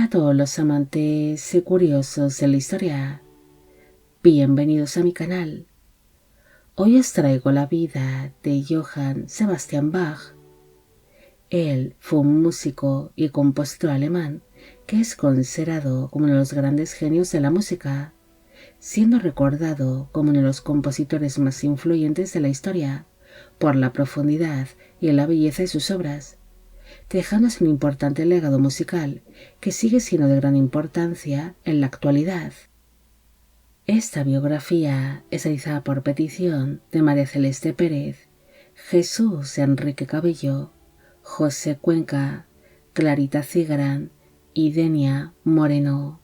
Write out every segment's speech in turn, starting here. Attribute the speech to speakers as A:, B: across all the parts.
A: Hola a todos los amantes y curiosos de la historia. Bienvenidos a mi canal. Hoy os traigo la vida de Johann Sebastian Bach. Él fue un músico y compositor alemán que es considerado como uno de los grandes genios de la música, siendo recordado como uno de los compositores más influyentes de la historia por la profundidad y la belleza de sus obras, dejándose un importante legado musical que sigue siendo de gran importancia en la actualidad. Esta biografía es realizada por petición de María Celeste Pérez, Jesús Enrique Cabello, José Cuenca, Clarita Cigarán y Denia Moreno.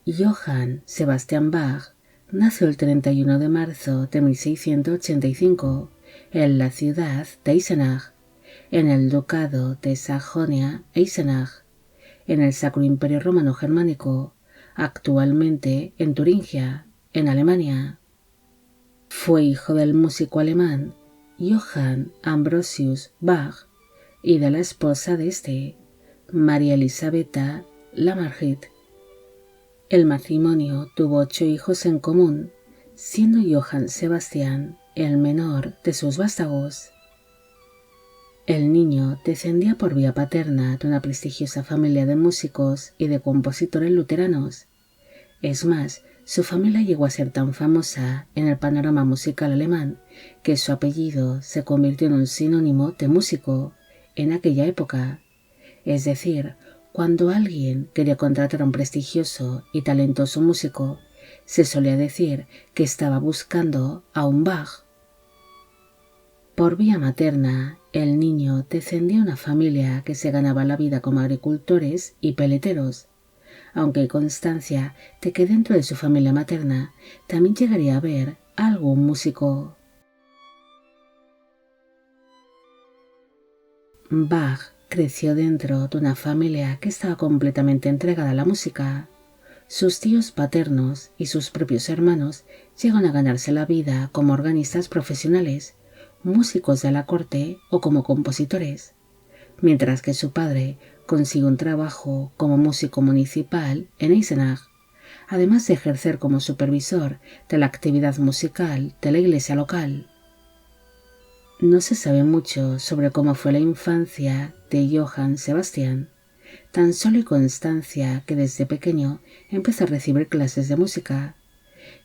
A: Johann Sebastian Bach nació el 31 de marzo de 1685 en la ciudad de Eisenach, en el ducado de Sajonia-Eisenach, en el Sacro Imperio Romano Germánico, actualmente en Turingia, en Alemania. Fue hijo del músico alemán Johann Ambrosius Bach y de la esposa de este, María Elisabetta Lamargit. El matrimonio tuvo 8 hijos en común, siendo Johann Sebastian el menor de sus vástagos. El niño descendía por vía paterna de una prestigiosa familia de músicos y de compositores luteranos. Es más, su familia llegó a ser tan famosa en el panorama musical alemán que su apellido se convirtió en un sinónimo de músico en aquella época. Es decir, cuando alguien quería contratar a un prestigioso y talentoso músico, se solía decir que estaba buscando a un Bach. Por vía materna, el niño descendía de una familia que se ganaba la vida como agricultores y peleteros, aunque hay constancia de que dentro de su familia materna también llegaría a haber algún músico. Bach creció dentro de una familia que estaba completamente entregada a la música. Sus tíos paternos y sus propios hermanos llegan a ganarse la vida como organistas profesionales, músicos de la corte o como compositores, mientras que su padre consigue un trabajo como músico municipal en Eisenach, además de ejercer como supervisor de la actividad musical de la iglesia local. No se sabe mucho sobre cómo fue la infancia de Johann Sebastian. Tan solo hay constancia que desde pequeño empezó a recibir clases de música,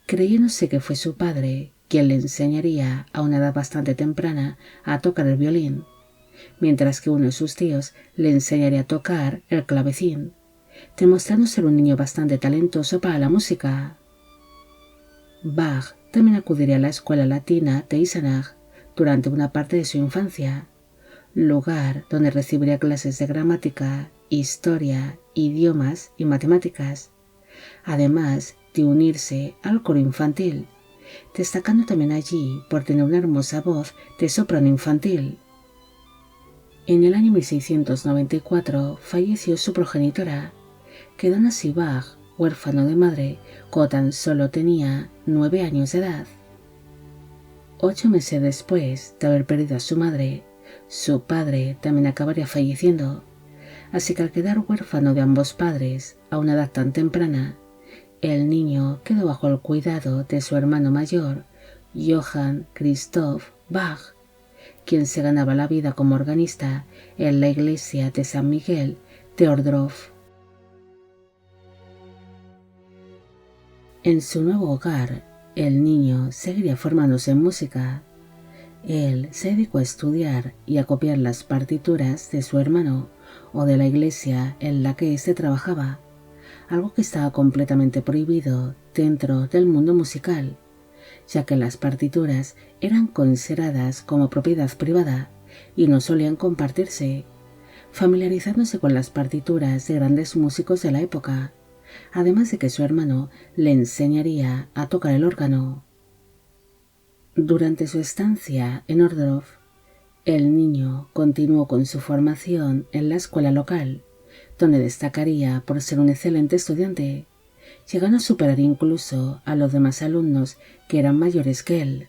A: creyéndose que fue su padre quien le enseñaría a una edad bastante temprana a tocar el violín, mientras que uno de sus tíos le enseñaría a tocar el clavecín, demostrando ser un niño bastante talentoso para la música. Bach también acudiría a la escuela latina de Eisenach durante una parte de su infancia, lugar donde recibiría clases de gramática, historia, idiomas y matemáticas, además de unirse al coro infantil, destacando también allí por tener una hermosa voz de soprano infantil. En el año 1694 falleció su progenitora, quedando así Bach huérfano de madre cuando tan solo tenía 9 años de edad. 8 meses después de haber perdido a su madre, su padre también acabaría falleciendo, así que al quedar huérfano de ambos padres a una edad tan temprana, el niño quedó bajo el cuidado de su hermano mayor, Johann Christoph Bach, quien se ganaba la vida como organista en la iglesia de San Miguel de Ohrdruf. En su nuevo hogar, el niño seguiría formándose en música. Él se dedicó a estudiar y a copiar las partituras de su hermano o de la iglesia en la que éste trabajaba, algo que estaba completamente prohibido dentro del mundo musical, ya que las partituras eran consideradas como propiedad privada y no solían compartirse, familiarizándose con las partituras de grandes músicos de la época, además de que su hermano le enseñaría a tocar el órgano. Durante su estancia en Ohrdruf, el niño continuó con su formación en la escuela local, donde destacaría por ser un excelente estudiante, llegando a superar incluso a los demás alumnos que eran mayores que él.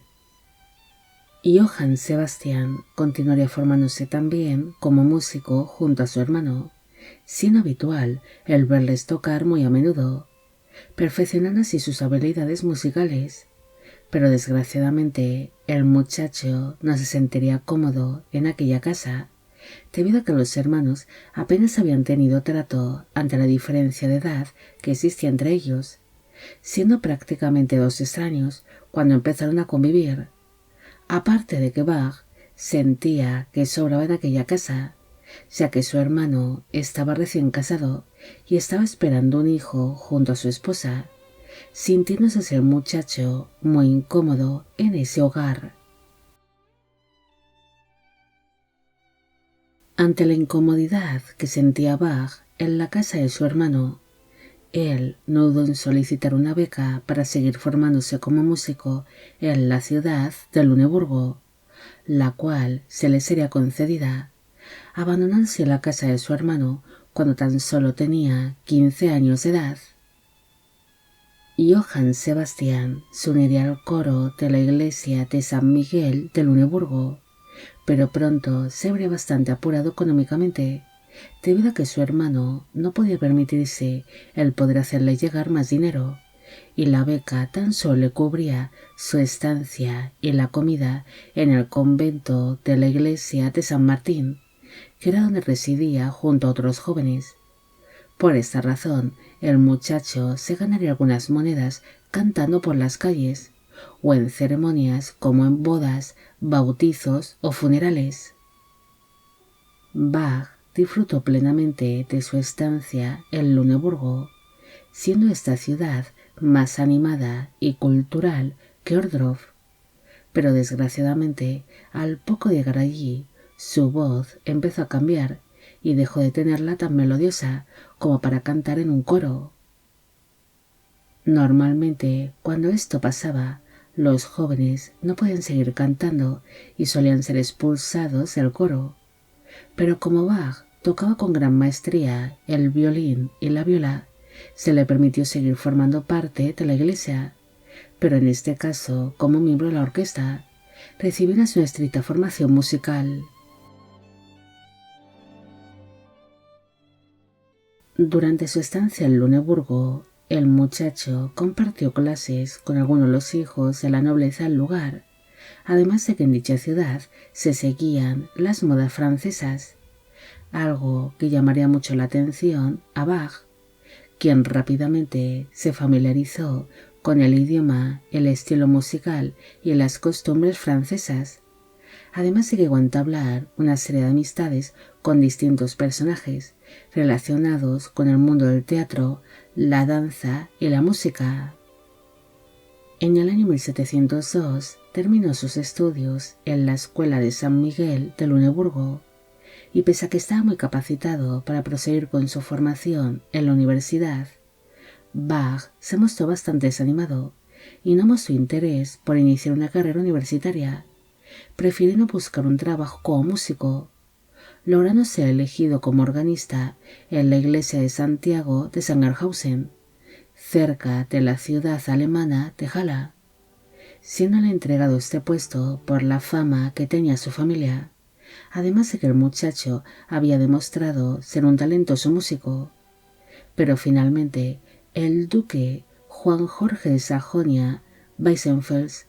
A: Johann Sebastian continuaría formándose también como músico junto a su hermano, siendo habitual el verles tocar muy a menudo, perfeccionando así sus habilidades musicales. Pero desgraciadamente el muchacho no se sentiría cómodo en aquella casa, debido a que los hermanos apenas habían tenido trato ante la diferencia de edad que existía entre ellos, siendo prácticamente dos extraños cuando empezaron a convivir. Aparte de que Bach sentía que sobraba en aquella casa, ya que su hermano estaba recién casado y estaba esperando un hijo junto a su esposa, sintiéndose así el muchacho muy incómodo en ese hogar. Ante la incomodidad que sentía Bach en la casa de su hermano, él no dudó en solicitar una beca para seguir formándose como músico en la ciudad de Luneburgo, la cual se le sería concedida, abandonándose la casa de su hermano cuando tan solo tenía 15 años de edad. Johann Sebastian se uniría al coro de la iglesia de San Miguel de Luneburgo, pero pronto se vería bastante apurado económicamente, debido a que su hermano no podía permitirse el poder hacerle llegar más dinero, y la beca tan solo le cubría su estancia y la comida en el convento de la iglesia de San Martín, que era donde residía junto a otros jóvenes. Por esta razón, el muchacho se ganaría algunas monedas cantando por las calles, o en ceremonias como en bodas, bautizos o funerales. Bach disfrutó plenamente de su estancia en Luneburgo, siendo esta ciudad más animada y cultural que Ohrdruf, pero desgraciadamente al poco llegar allí su voz empezó a cambiar y dejó de tenerla tan melodiosa como para cantar en un coro. Normalmente, cuando esto pasaba, los jóvenes no podían seguir cantando y solían ser expulsados del coro. Pero como Bach tocaba con gran maestría el violín y la viola, se le permitió seguir formando parte de la iglesia, pero en este caso como miembro de la orquesta, recibiendo una estricta formación musical. Durante su estancia en Luneburgo, el muchacho compartió clases con algunos de los hijos de la nobleza del lugar, además de que en dicha ciudad se seguían las modas francesas, algo que llamaría mucho la atención a Bach, quien rápidamente se familiarizó con el idioma, el estilo musical y las costumbres francesas, además de que llegó a entablar una serie de amistades con distintos personajes relacionados con el mundo del teatro, la danza y la música. En el año 1702 terminó sus estudios en la Escuela de San Miguel de Luneburgo, y pese a que estaba muy capacitado para proseguir con su formación en la universidad, Bach se mostró bastante desanimado y no mostró interés por iniciar una carrera universitaria, prefiriendo buscar un trabajo como músico, logrando ser elegido como organista en la iglesia de Santiago de Sangerhausen, cerca de la ciudad alemana de Halle, siéndole entregado este puesto por la fama que tenía su familia, además de que el muchacho había demostrado ser un talentoso músico. Pero finalmente el duque Juan Jorge de Sajonia-Weissenfels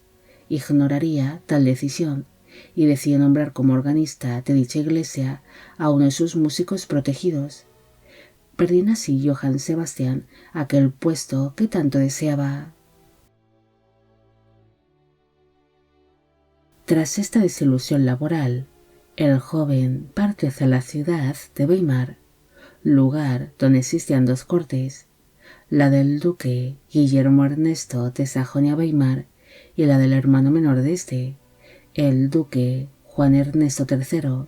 A: ignoraría tal decisión y decidió nombrar como organista de dicha iglesia a uno de sus músicos protegidos, perdiendo así Johann Sebastian aquel puesto que tanto deseaba. Tras esta desilusión laboral, el joven partió hacia la ciudad de Weimar, lugar donde existían dos cortes, la del duque Guillermo Ernesto de Sajonia-Weimar y la del hermano menor de este, el duque Juan Ernesto III,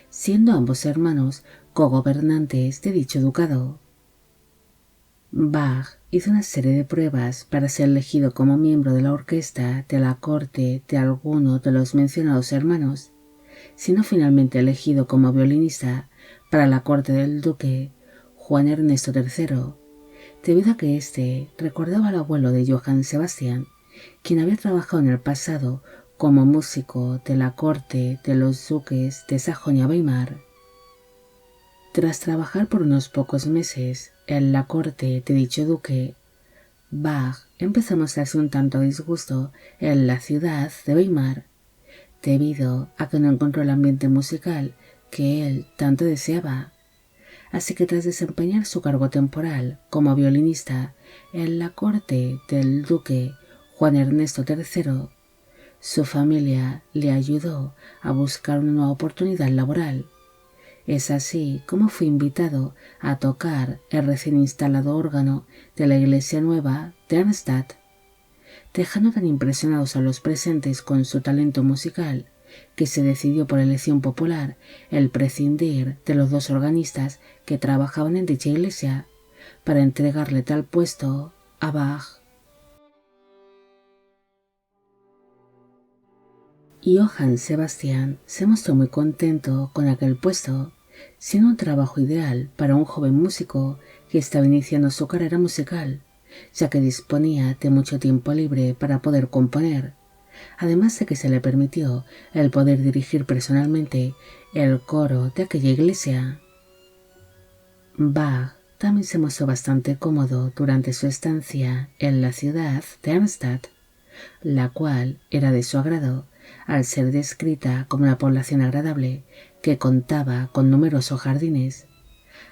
A: siendo ambos hermanos cogobernantes de dicho ducado. Bach hizo una serie de pruebas para ser elegido como miembro de la orquesta de la corte de alguno de los mencionados hermanos, siendo finalmente elegido como violinista para la corte del duque Juan Ernesto III, debido a que éste recordaba al abuelo de Johann Sebastian, quien había trabajado en el pasado como músico de la corte de los duques de Sajonia-Weimar. Tras trabajar por unos pocos meses en la corte de dicho duque, Bach empezó a mostrarse un tanto a disgusto en la ciudad de Weimar, debido a que no encontró el ambiente musical que él tanto deseaba. Así que tras desempeñar su cargo temporal como violinista en la corte del duque Juan Ernesto III, su familia le ayudó a buscar una nueva oportunidad laboral. Es así como fue invitado a tocar el recién instalado órgano de la iglesia nueva de Arnstadt, dejando tan impresionados a los presentes con su talento musical que se decidió por elección popular el prescindir de los dos organistas que trabajaban en dicha iglesia para entregarle tal puesto a Bach. Johann Sebastian se mostró muy contento con aquel puesto, siendo un trabajo ideal para un joven músico que estaba iniciando su carrera musical, ya que disponía de mucho tiempo libre para poder componer, además de que se le permitió el poder dirigir personalmente el coro de aquella iglesia. Bach también se mostró bastante cómodo durante su estancia en la ciudad de Arnstadt, la cual era de su agrado, al ser descrita como una población agradable que contaba con numerosos jardines.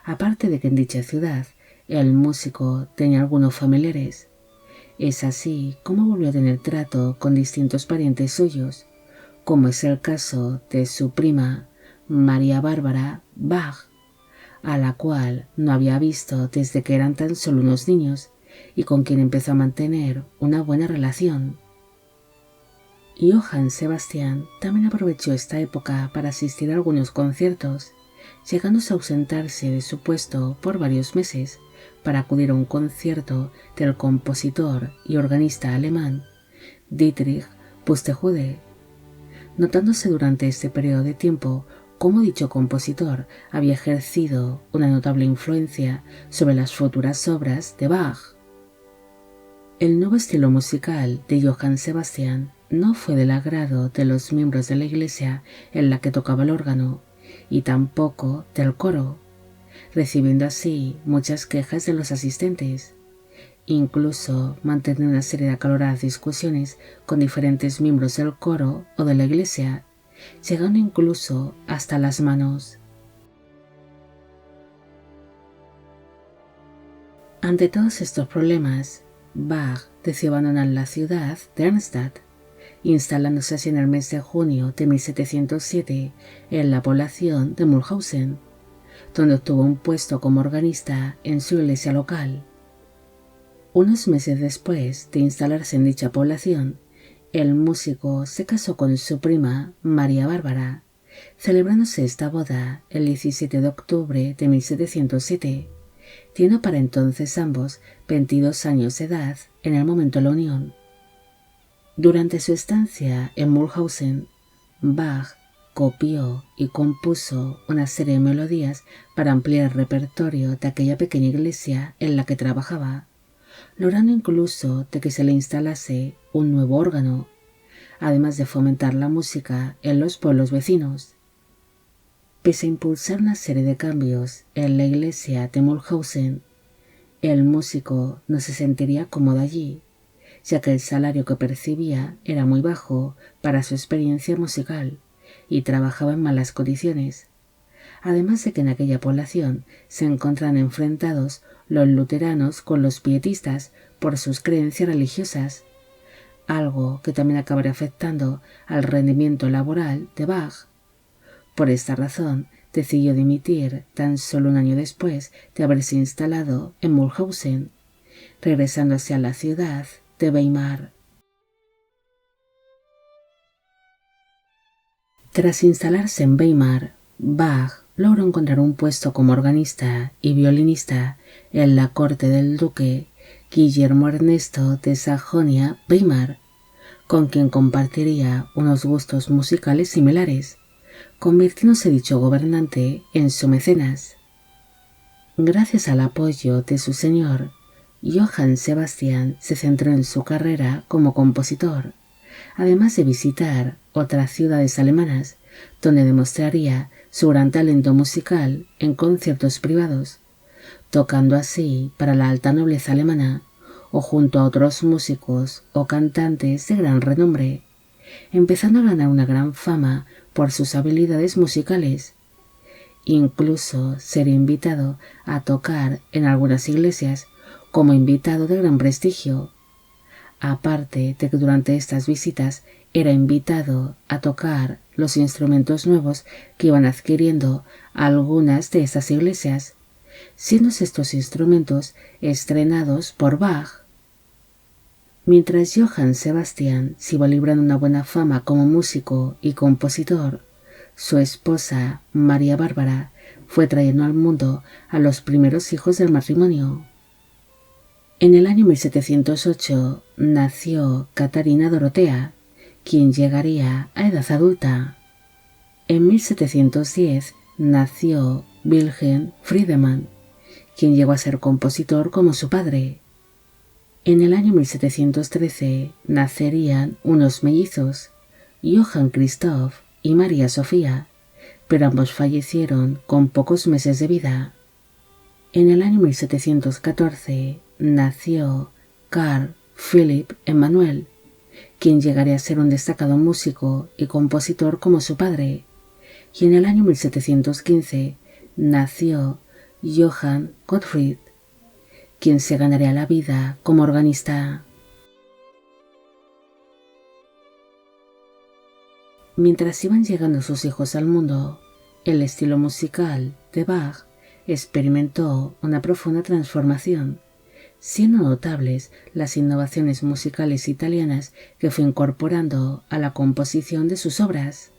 A: Aparte de que en dicha ciudad el músico tenía algunos familiares. Es así como volvió a tener trato con distintos parientes suyos, como es el caso de su prima María Bárbara Bach, a la cual no había visto desde que eran tan solo unos niños y con quien empezó a mantener una buena relación. Johann Sebastian también aprovechó esta época para asistir a algunos conciertos, llegándose a ausentarse de su puesto por varios meses para acudir a un concierto del compositor y organista alemán Dietrich Buxtehude, notándose durante este periodo de tiempo cómo dicho compositor había ejercido una notable influencia sobre las futuras obras de Bach. El nuevo estilo musical de Johann Sebastian no fue del agrado de los miembros de la iglesia en la que tocaba el órgano, y tampoco del coro, recibiendo así muchas quejas de los asistentes, incluso manteniendo una serie de acaloradas discusiones con diferentes miembros del coro o de la iglesia, llegando incluso hasta las manos. Ante todos estos problemas, Bach decidió abandonar la ciudad de Arnstadt, instalándose así en el mes de junio de 1707 en la población de Mühlhausen, donde obtuvo un puesto como organista en su iglesia local. Unos meses después de instalarse en dicha población, el músico se casó con su prima María Bárbara, celebrándose esta boda el 17 de octubre de 1707, teniendo para entonces ambos 22 años de edad en el momento de la unión. Durante su estancia en Mühlhausen, Bach copió y compuso una serie de melodías para ampliar el repertorio de aquella pequeña iglesia en la que trabajaba, logrando incluso de que se le instalase un nuevo órgano, además de fomentar la música en los pueblos vecinos. Pese a impulsar una serie de cambios en la iglesia de Mühlhausen, el músico no se sentiría cómodo allí, ya que el salario que percibía era muy bajo para su experiencia musical y trabajaba en malas condiciones, además de que en aquella población se encontraban enfrentados los luteranos con los pietistas por sus creencias religiosas, algo que también acabaría afectando al rendimiento laboral de Bach. Por esta razón, decidió dimitir tan solo un año después de haberse instalado en Mühlhausen, regresándose a la ciudad de Weimar. Tras instalarse en Weimar, Bach logró encontrar un puesto como organista y violinista en la corte del duque Guillermo Ernesto de Sajonia-Weimar, con quien compartiría unos gustos musicales similares, convirtiéndose dicho gobernante en su mecenas. Gracias al apoyo de su señor, Johann Sebastian se centró en su carrera como compositor, además de visitar otras ciudades alemanas, donde demostraría su gran talento musical en conciertos privados, tocando así para la alta nobleza alemana o junto a otros músicos o cantantes de gran renombre, empezando a ganar una gran fama por sus habilidades musicales. Incluso ser invitado a tocar en algunas iglesias como invitado de gran prestigio. Aparte de que durante estas visitas era invitado a tocar los instrumentos nuevos que iban adquiriendo algunas de estas iglesias, siendo estos instrumentos estrenados por Bach. Mientras Johann Sebastian se iba librando una buena fama como músico y compositor, su esposa, María Bárbara, fue trayendo al mundo a los primeros hijos del matrimonio. En el año 1708 nació Catarina Dorotea, quien llegaría a edad adulta. En 1710 nació Wilhelm Friedemann, quien llegó a ser compositor como su padre. En el año 1713 nacerían unos mellizos, Johann Christoph y María Sofía, pero ambos fallecieron con pocos meses de vida. En el año 1714 nació Carl Philipp Emanuel, quien llegaría a ser un destacado músico y compositor como su padre, y en el año 1715 nació Johann Gottfried, quien se ganaría la vida como organista. Mientras iban llegando sus hijos al mundo, el estilo musical de Bach experimentó una profunda transformación, siendo notables las innovaciones musicales italianas que fue incorporando a la composición de sus obras.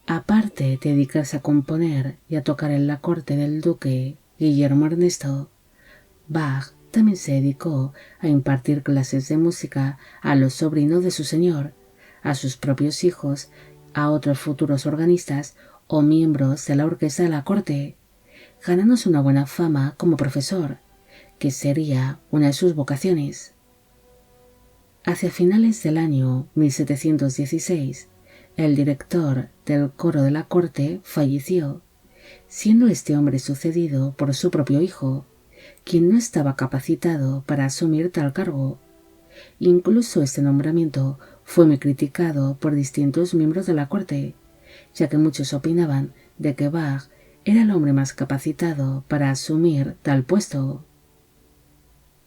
A: Aparte de dedicarse a componer y a tocar en la corte del duque Guillermo Ernesto, Bach también se dedicó a impartir clases de música a los sobrinos de su señor, a sus propios hijos, a otros futuros organistas o miembros de la orquesta de la corte, ganándose una buena fama como profesor, que sería una de sus vocaciones. Hacia finales del año 1716, el director del coro de la corte falleció, siendo este hombre sucedido por su propio hijo, quien no estaba capacitado para asumir tal cargo. Incluso este nombramiento fue muy criticado por distintos miembros de la corte, ya que muchos opinaban de que Bach era el hombre más capacitado para asumir tal puesto.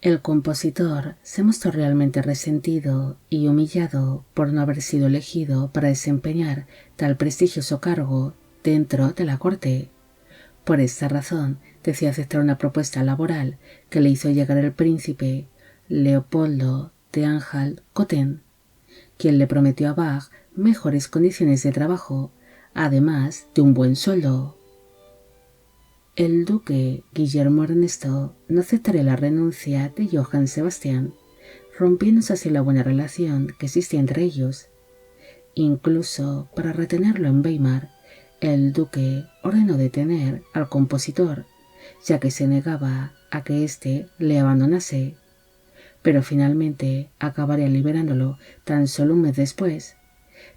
A: El compositor se mostró realmente resentido y humillado por no haber sido elegido para desempeñar tal prestigioso cargo dentro de la corte. Por esta razón, decidió aceptar una propuesta laboral que le hizo llegar el príncipe Leopoldo de Anhalt-Köthen, quien le prometió a Bach mejores condiciones de trabajo, además de un buen sueldo. El duque Guillermo Ernesto no aceptaría la renuncia de Johann Sebastian, rompiéndose así la buena relación que existía entre ellos. Incluso para retenerlo en Weimar, el duque ordenó detener al compositor, ya que se negaba a que éste le abandonase, pero finalmente acabaría liberándolo tan solo un mes después,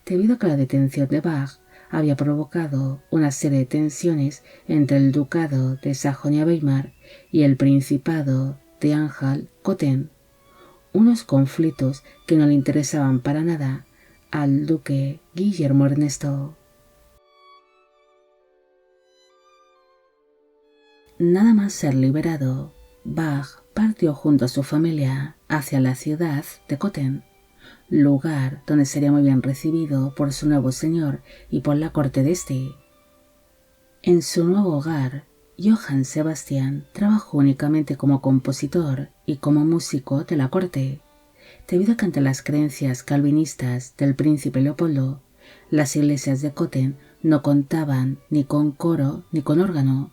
A: debido a que la detención de Bach había provocado una serie de tensiones entre el ducado de Sajonia-Weimar y el principado de Anhalt-Köthen, unos conflictos que no le interesaban para nada al duque Guillermo Ernesto. Nada más ser liberado, Bach partió junto a su familia hacia la ciudad de Köthen, lugar donde sería muy bien recibido por su nuevo señor y por la corte de este. En su nuevo hogar, Johann Sebastian trabajó únicamente como compositor y como músico de la corte, debido a que ante las creencias calvinistas del príncipe Leopoldo, las iglesias de Köthen no contaban ni con coro ni con órgano,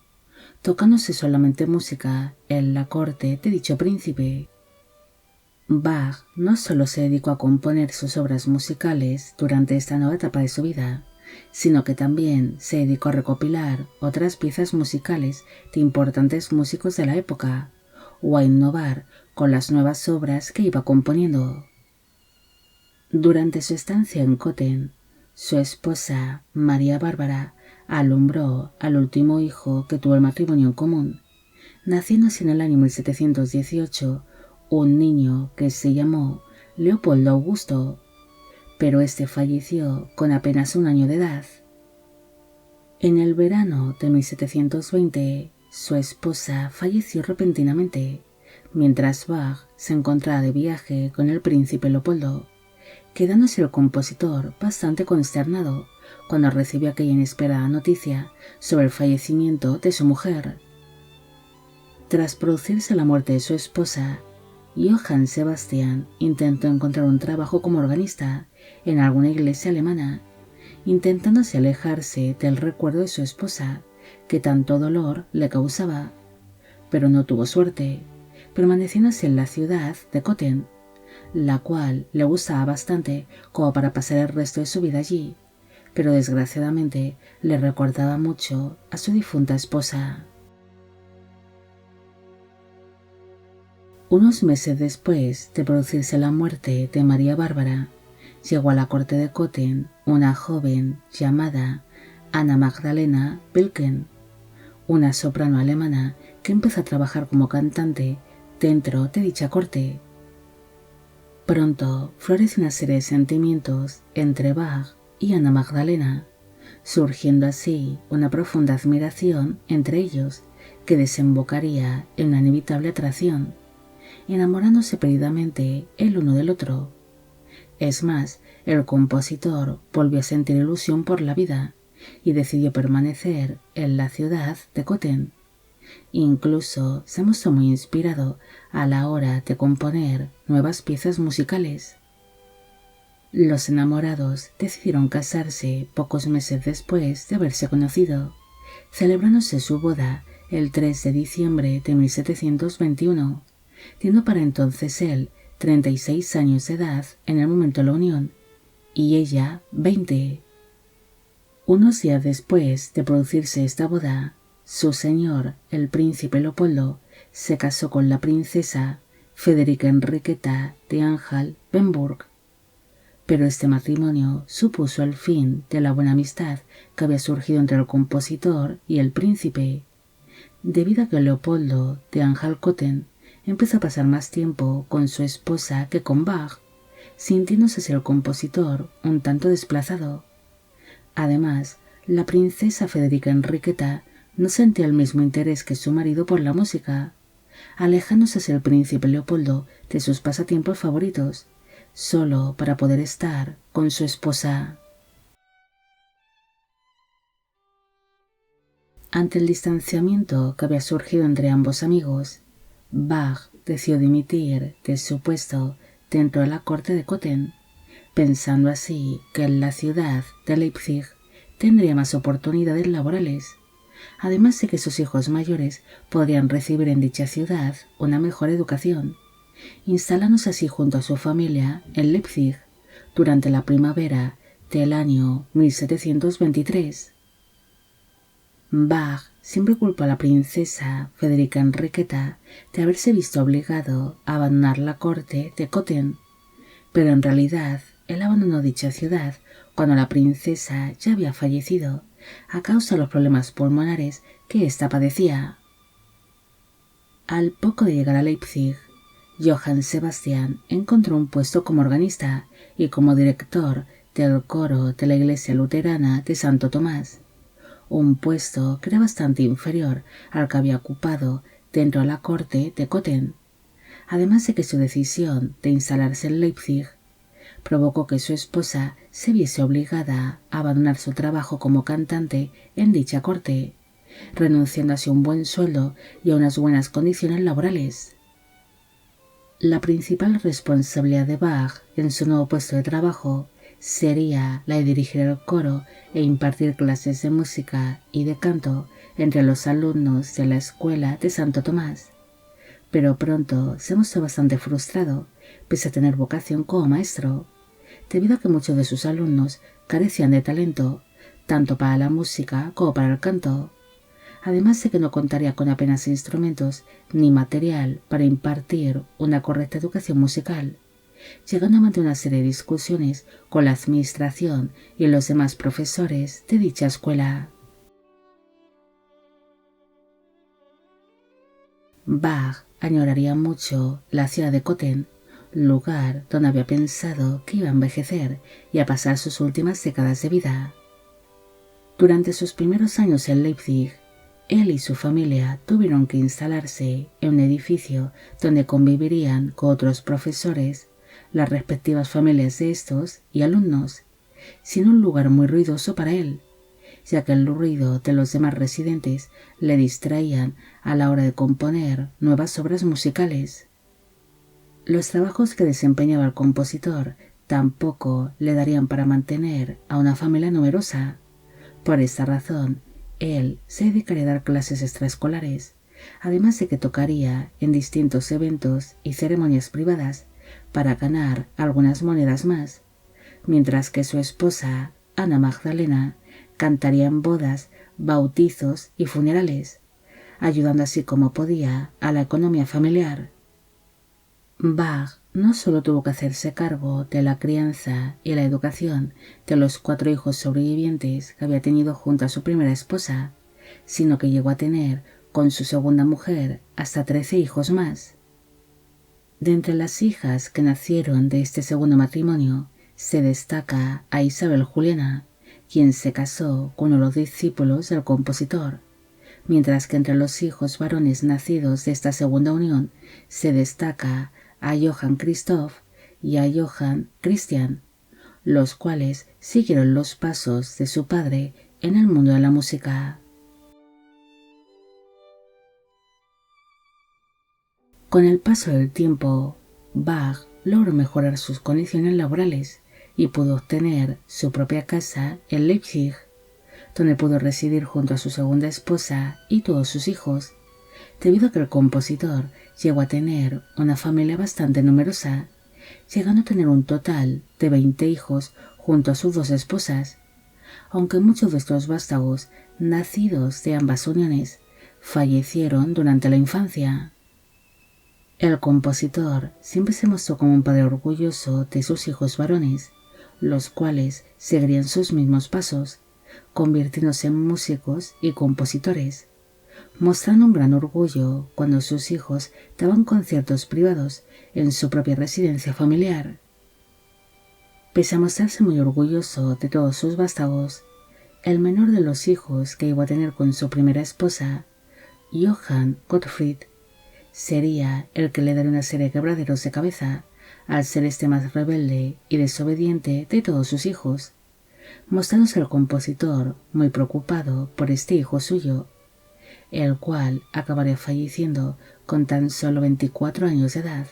A: tocándose solamente música en la corte de dicho príncipe. Bach no solo se dedicó a componer sus obras musicales durante esta nueva etapa de su vida, sino que también se dedicó a recopilar otras piezas musicales de importantes músicos de la época, o a innovar con las nuevas obras que iba componiendo. Durante su estancia en Cotten, su esposa, María Bárbara, alumbró al último hijo que tuvo el matrimonio en común, naciendo así en el año 1718 un niño que se llamó Leopoldo Augusto, pero este falleció con apenas un año de edad. En el verano de 1720, su esposa falleció repentinamente, mientras Bach se encontraba de viaje con el príncipe Leopoldo, quedándose el compositor bastante consternado cuando recibió aquella inesperada noticia sobre el fallecimiento de su mujer. Tras producirse la muerte de su esposa, Johann Sebastian intentó encontrar un trabajo como organista en alguna iglesia alemana, intentándose alejarse del recuerdo de su esposa, que tanto dolor le causaba, pero no tuvo suerte, permaneciéndose en la ciudad de Cotten, la cual le gustaba bastante como para pasar el resto de su vida allí, pero desgraciadamente le recordaba mucho a su difunta esposa. Unos meses después de producirse la muerte de María Bárbara, llegó a la corte de Cotten una joven llamada Anna Magdalena Wilken, una soprano alemana que empezó a trabajar como cantante dentro de dicha corte. Pronto floreció una serie de sentimientos entre Bach y Anna Magdalena, surgiendo así una profunda admiración entre ellos que desembocaría en una inevitable atracción, enamorándose perdidamente el uno del otro. Es más, el compositor volvió a sentir ilusión por la vida y decidió permanecer en la ciudad de Cotten. Incluso se mostró muy inspirado a la hora de componer nuevas piezas musicales. Los enamorados decidieron casarse pocos meses después de haberse conocido, celebrándose su boda el 3 de diciembre de 1721, teniendo para entonces él 36 años de edad en el momento de la unión, y ella 20. Unos días después de producirse esta boda, su señor, el príncipe Leopoldo, se casó con la princesa Federica Enriqueta de Anhalt-Bernburg. Pero este matrimonio supuso el fin de la buena amistad que había surgido entre el compositor y el príncipe, debido a que Leopoldo de Anhalt-Köthen empezó a pasar más tiempo con su esposa que con Bach, sintiéndose así el compositor un tanto desplazado. Además, la princesa Federica Enriqueta no sentía el mismo interés que su marido por la música, alejándose así el príncipe Leopoldo de sus pasatiempos favoritos, solo para poder estar con su esposa. Ante el distanciamiento que había surgido entre ambos amigos, Bach decidió dimitir de su puesto dentro de la corte de Cotten, pensando así que en la ciudad de Leipzig tendría más oportunidades laborales, además de que sus hijos mayores podrían recibir en dicha ciudad una mejor educación, instalándose así junto a su familia en Leipzig durante la primavera del año 1723. Bach siempre culpó a la princesa Federica Enriqueta de haberse visto obligado a abandonar la corte de Cotten, pero en realidad él abandonó dicha ciudad cuando la princesa ya había fallecido a causa de los problemas pulmonares que ésta padecía. Al poco de llegar a Leipzig, Johann Sebastian encontró un puesto como organista y como director del coro de la iglesia luterana de Santo Tomás, un puesto que era bastante inferior al que había ocupado dentro de la corte de Cotten, además de que su decisión de instalarse en Leipzig provocó que su esposa se viese obligada a abandonar su trabajo como cantante en dicha corte, renunciando así a un buen sueldo y a unas buenas condiciones laborales. La principal responsabilidad de Bach en su nuevo puesto de trabajo sería la de dirigir el coro e impartir clases de música y de canto entre los alumnos de la escuela de Santo Tomás, pero pronto se mostró bastante frustrado, pese a tener vocación como maestro, debido a que muchos de sus alumnos carecían de talento, tanto para la música como para el canto, además de que no contaría con apenas instrumentos ni material para impartir una correcta educación musical, llegando a mantener una serie de discusiones con la administración y los demás profesores de dicha escuela. Bach añoraría mucho la ciudad de Köthen, lugar donde había pensado que iba a envejecer y a pasar sus últimas décadas de vida. Durante sus primeros años en Leipzig, él y su familia tuvieron que instalarse en un edificio donde convivirían con otros profesores, las respectivas familias de estos y alumnos, sin un lugar muy ruidoso para él, ya que el ruido de los demás residentes le distraían a la hora de componer nuevas obras musicales. Los trabajos que desempeñaba el compositor tampoco le darían para mantener a una familia numerosa. Por esta razón, él se dedicaría a dar clases extraescolares, además de que tocaría en distintos eventos y ceremonias privadas para ganar algunas monedas más, mientras que su esposa, Ana Magdalena, cantaría en bodas, bautizos y funerales, ayudando así como podía a la economía familiar. Bach no solo tuvo que hacerse cargo de la crianza y la educación de los 4 hijos sobrevivientes que había tenido junto a su primera esposa, sino que llegó a tener con su segunda mujer hasta 13 hijos más. De entre las hijas que nacieron de este segundo matrimonio, se destaca a Isabel Juliana, quien se casó con uno de los discípulos del compositor, mientras que entre los hijos varones nacidos de esta segunda unión se destaca a Johann Christoph y a Johann Christian, los cuales siguieron los pasos de su padre en el mundo de la música. Con el paso del tiempo, Bach logró mejorar sus condiciones laborales y pudo obtener su propia casa en Leipzig, donde pudo residir junto a su segunda esposa y todos sus hijos, debido a que el compositor llegó a tener una familia bastante numerosa, llegando a tener un total de 20 hijos junto a sus 2 esposas, aunque muchos de estos vástagos, nacidos de ambas uniones, fallecieron durante la infancia. El compositor siempre se mostró como un padre orgulloso de sus hijos varones, los cuales seguirían sus mismos pasos, convirtiéndose en músicos y compositores, mostrando un gran orgullo cuando sus hijos daban conciertos privados en su propia residencia familiar. Pese a mostrarse muy orgulloso de todos sus vástagos, el menor de los hijos que iba a tener con su primera esposa, Johann Gottfried, sería el que le daría una serie de quebraderos de cabeza al ser este más rebelde y desobediente de todos sus hijos, mostrándose el compositor muy preocupado por este hijo suyo, el cual acabaría falleciendo con tan solo 24 años de edad,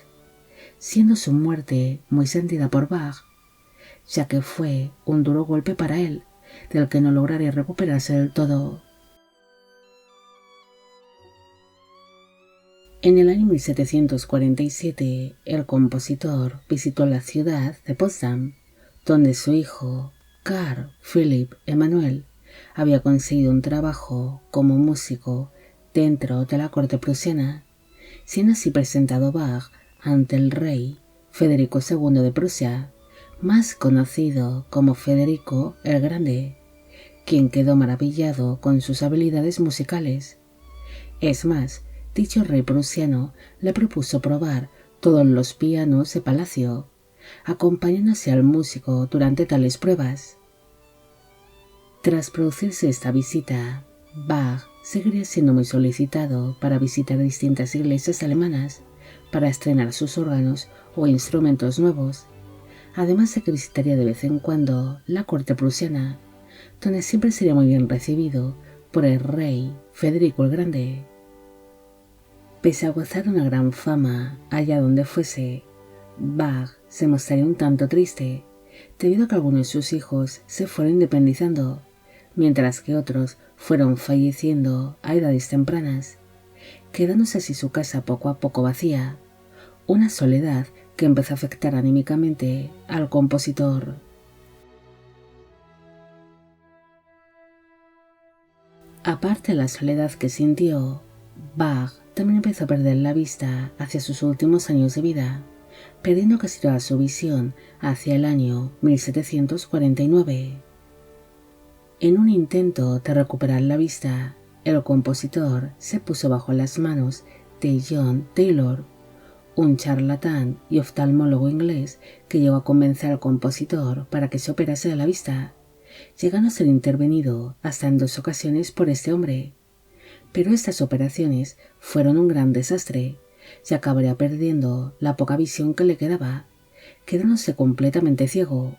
A: siendo su muerte muy sentida por Bach, ya que fue un duro golpe para él, del que no lograría recuperarse del todo. En el año 1747, el compositor visitó la ciudad de Potsdam, donde su hijo, Carl Philipp Emanuel, había conseguido un trabajo como músico dentro de la corte prusiana, siendo así presentado Bach ante el rey Federico II de Prusia, más conocido como Federico el Grande, quien quedó maravillado con sus habilidades musicales. Es más, dicho rey prusiano le propuso probar todos los pianos de palacio, acompañándose al músico durante tales pruebas. Tras producirse esta visita, Bach seguiría siendo muy solicitado para visitar distintas iglesias alemanas para estrenar sus órganos o instrumentos nuevos, además de que visitaría de vez en cuando la corte prusiana, donde siempre sería muy bien recibido por el rey Federico el Grande. Pese a gozar de una gran fama allá donde fuese, Bach se mostraría un tanto triste, debido a que algunos de sus hijos se fueron independizando, mientras que otros fueron falleciendo a edades tempranas, quedándose así su casa poco a poco vacía, una soledad que empezó a afectar anímicamente al compositor. Aparte de la soledad que sintió, Bach también empezó a perder la vista hacia sus últimos años de vida, perdiendo casi toda su visión hacia el año 1749. En un intento de recuperar la vista, el compositor se puso bajo las manos de John Taylor, un charlatán y oftalmólogo inglés que llegó a convencer al compositor para que se operase de la vista, llegando a ser intervenido hasta en 2 ocasiones por este hombre. Pero estas operaciones fueron un gran desastre. Se acabaría perdiendo la poca visión que le quedaba, quedándose completamente ciego.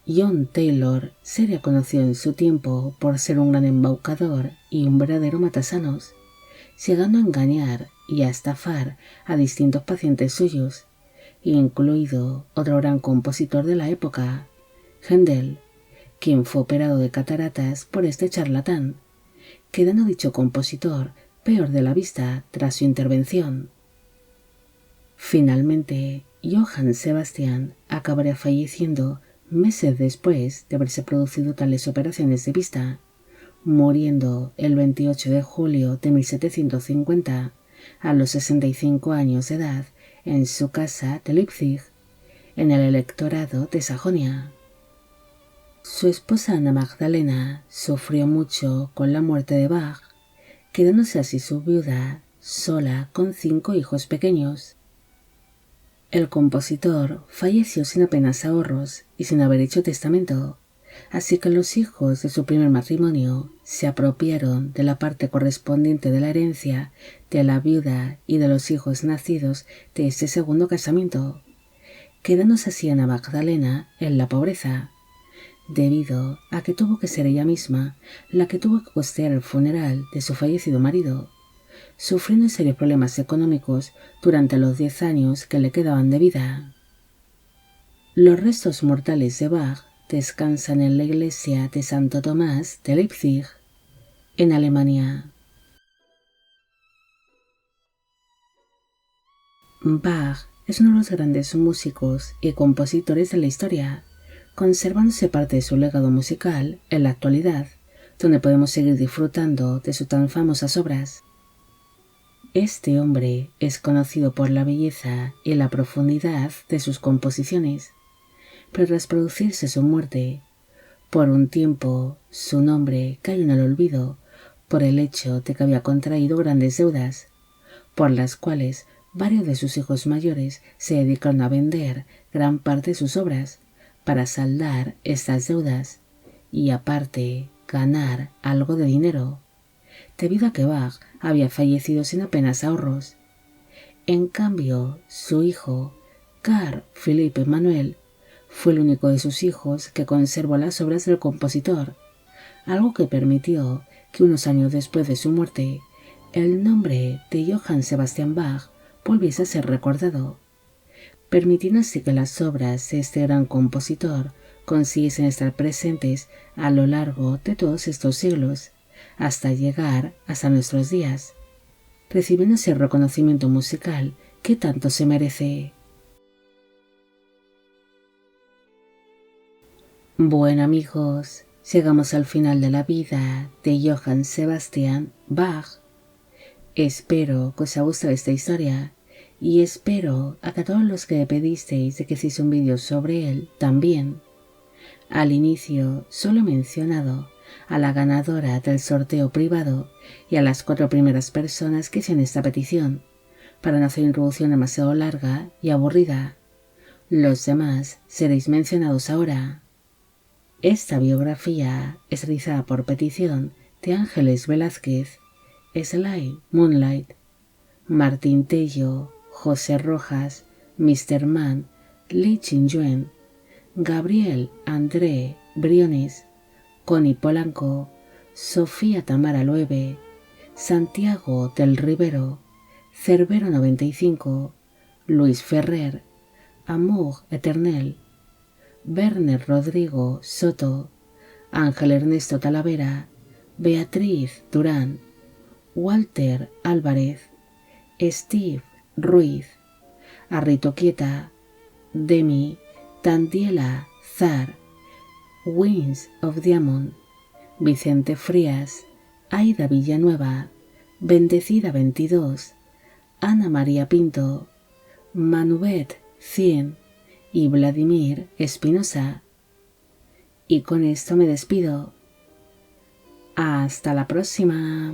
A: John Taylor sería conocido en su tiempo por ser un gran embaucador y un verdadero matasanos, llegando a engañar y a estafar a distintos pacientes suyos, incluido otro gran compositor de la época, Händel, quien fue operado de cataratas por este charlatán, quedando dicho compositor peor de la vista tras su intervención. Finalmente, Johann Sebastian acabaría falleciendo meses después de haberse producido tales operaciones de vista, muriendo el 28 de julio de 1750 a los 65 años de edad en su casa de Leipzig, en el electorado de Sajonia. Su esposa Ana Magdalena sufrió mucho con la muerte de Bach, quedándose así su viuda sola con 5 hijos pequeños. El compositor falleció sin apenas ahorros y sin haber hecho testamento, así que los hijos de su primer matrimonio se apropiaron de la parte correspondiente de la herencia de la viuda y de los hijos nacidos de este segundo casamiento, quedándose así Ana Magdalena en la pobreza, debido a que tuvo que ser ella misma la que tuvo que costear el funeral de su fallecido marido, sufriendo serios problemas económicos durante los 10 años que le quedaban de vida. Los restos mortales de Bach descansan en la iglesia de Santo Tomás de Leipzig, en Alemania. Bach es uno de los grandes músicos y compositores de la historia, conservándose parte de su legado musical en la actualidad, donde podemos seguir disfrutando de sus tan famosas obras. Este hombre es conocido por la belleza y la profundidad de sus composiciones, pero tras producirse su muerte, por un tiempo su nombre cayó en el olvido por el hecho de que había contraído grandes deudas, por las cuales varios de sus hijos mayores se dedicaron a vender gran parte de sus obras para saldar estas deudas y aparte ganar algo de dinero, debido a que Bach había fallecido sin apenas ahorros. En cambio, su hijo, Carl Philipp Emanuel, fue el único de sus hijos que conservó las obras del compositor, algo que permitió que unos años después de su muerte, el nombre de Johann Sebastian Bach volviese a ser recordado, permitiendo así que las obras de este gran compositor consiguiesen estar presentes a lo largo de todos estos siglos, hasta llegar hasta nuestros días, recibiendo ese reconocimiento musical que tanto se merece. Bueno amigos, llegamos al final de la vida de Johann Sebastian Bach. Espero que os haya gustado esta historia y espero a que todos los que pedisteis de que hiciese un vídeo sobre él también. Al inicio solo he mencionado a la ganadora del sorteo privado y a las 4 primeras personas que hicieron esta petición, para no hacer introducción demasiado larga y aburrida. Los demás seréis mencionados ahora. Esta biografía es realizada por petición de Ángeles Velázquez, Sly Moonlight, Martín Tello, José Rojas, Mr. Man, Li Chin-yuen, Gabriel André Briones, Connie Polanco, Sofía Tamara Loewe, Santiago del Rivero, Cerbero 95, Luis Ferrer, Amour Eternel, Werner Rodrigo Soto, Ángel Ernesto Talavera, Beatriz Durán, Walter Álvarez, Steve Ruiz, Arrito Quieta, Demi, Tandiela Zar, Winds of Diamond, Vicente Frías, Aida Villanueva, Bendecida 22, Ana María Pinto, Manuvet Cien y Vladimir Espinosa. Y con esto me despido. Hasta la próxima.